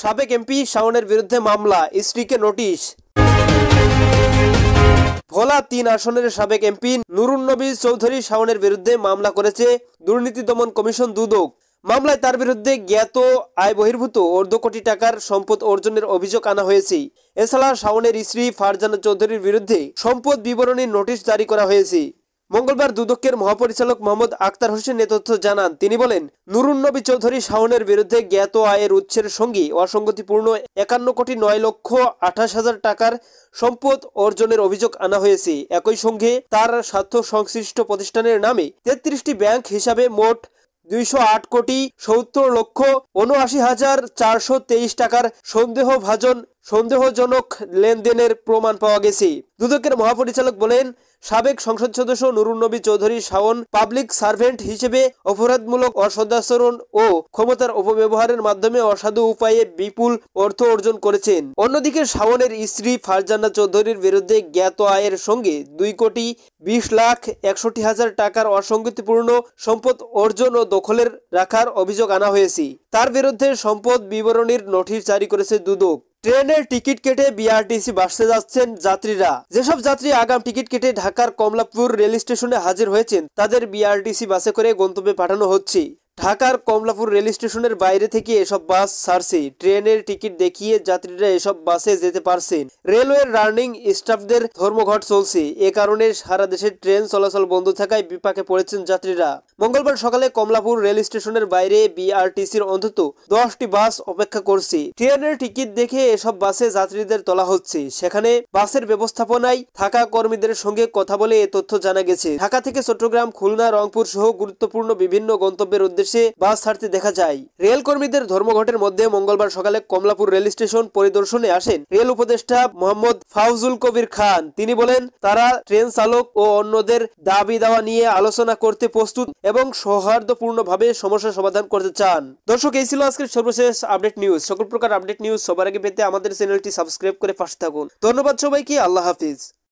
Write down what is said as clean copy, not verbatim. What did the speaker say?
সাবেক এমপি শাওনের বিরুদ্ধে মামলা, স্ত্রীকে নোটিশ। ভোলা ৩ আসনের সাবেক এমপি নুরুন্নবী চৌধুরী শাওনের বিরুদ্ধে মামলা করেছে দুর্নীতি দমন কমিশন দুদক। মামলায় তার বিরুদ্ধে জ্ঞাত আয় বহির্ভূত অর্ধ কোটি টাকার সম্পদ অর্জনের অভিযোগ আনা হয়েছে। এছাড়া শাওনের স্ত্রী ফারজানা চৌধুরীর বিরুদ্ধে সম্পদ বিবরণীর নোটিশ জারি করা হয়েছে। মঙ্গলবার দুদকের মহাপরিচালক মোহাম্মদ আক্তার হোসেন এ তথ্য জানান। তিনি বলেন, নুরুন্নবী চৌধুরী শাওনের বিরুদ্ধে জ্ঞাত আয়ের উৎসের সঙ্গে অসঙ্গতিপূর্ণ 51,09,28,000 টাকার সম্পদ অর্জনের অভিযোগ আনা হয়েছে। একই সঙ্গে তার স্বার্থ সংশ্লিষ্ট প্রতিষ্ঠানের নামে 33টি ব্যাংক হিসাবে মোট 208,79,79,423 টাকার সন্দেহজনক লেনদেনের প্রমাণ পাওয়া গেছে। দুদকের মহাপরিচালক বলেন, সাবেক সংসদ সদস্য নুরুন্নবী চৌধুরী শাওন পাবলিক সার্ভেন্ট হিসেবে অপরাধমূলক অসদাচরণ ও ক্ষমতার অপব্যবহারের মাধ্যমে অসাধু উপায়ে বিপুল অর্থ অর্জন করেছেন। অন্যদিকে শাওনের স্ত্রী ফারজানা চৌধুরীর বিরুদ্ধে জ্ঞাত আয়ের সঙ্গে 2,20,61,000 টাকার অসঙ্গতিপূর্ণ সম্পদ অর্জন ও দখলের রাখার অভিযোগ আনা হয়েছে। তার বিরুদ্ধে সম্পদ বিবরণীর নোটিশ জারি করেছে দুদক। ট্রেনের টিকিট কেটে বিআরটিসি বাসে যাচ্ছেন যাত্রীরা। যেসব যাত্রী আগাম টিকিট কেটে ঢাকার কমলাপুর রেল স্টেশনে হাজির হয়েছেন তাদের বিআরটিসি বাসে করে গন্তব্যে পাঠানো হচ্ছে। ঢাকার কমলাপুর রেল স্টেশনের বাইরে থেকে এসব বাস ছাড়ছে। ট্রেনের টিকিট দেখিয়ে যাত্রীরা এসব বাসে যেতে পারছেন। রেলওয়ের রানিং স্টাফদের ধর্মঘট চলছে। এ কারণে সারা দেশে ট্রেন চলাচল বন্ধ থাকায় বিপাকে পড়েছেন যাত্রীরা। মঙ্গলবার সকালে কমলাপুর রেল স্টেশনের বাইরে বিআরটিসির অন্তত 10টি বাস অপেক্ষা করছে। ট্রেনের টিকিট দেখে এসব বাসে যাত্রীদের তোলা হচ্ছে। সেখানে বাসের ব্যবস্থাপনায় থাকা কর্মীদের সঙ্গে কথা বলে এ তথ্য জানা গেছে। ঢাকা থেকে চট্টগ্রাম, খুলনা, রংপুর সহ গুরুত্বপূর্ণ বিভিন্ন গন্তব্যের উদ্দেশ্যে বাস ছাড়তে দেখা যায়। রেল কর্মীদের ধর্মঘটের মধ্যে মঙ্গলবার সকালে কমলাপুর রেল স্টেশন পরিদর্শনে আসেন রেল উপদেষ্টা মোহাম্মদ ফাউজুল কবির খান। তিনি বলেন, তারা ট্রেন চালক ও অন্যদের দাবি দাওয়া নিয়ে আলোচনা করতে প্রস্তুত এবং সৌহার্দ্যপূর্ণভাবে সমস্যা সমাধান করতে চান। দর্শক, এই ছিল আজকের সর্বশেষ আপডেট নিউজ। সকল প্রকার আপডেট নিউজ সবার আগে পেতে আমাদের চ্যানেলটি সাবস্ক্রাইব করে পাশে থাকুন। ধন্যবাদ সবাইকে। আল্লাহ হাফিজ।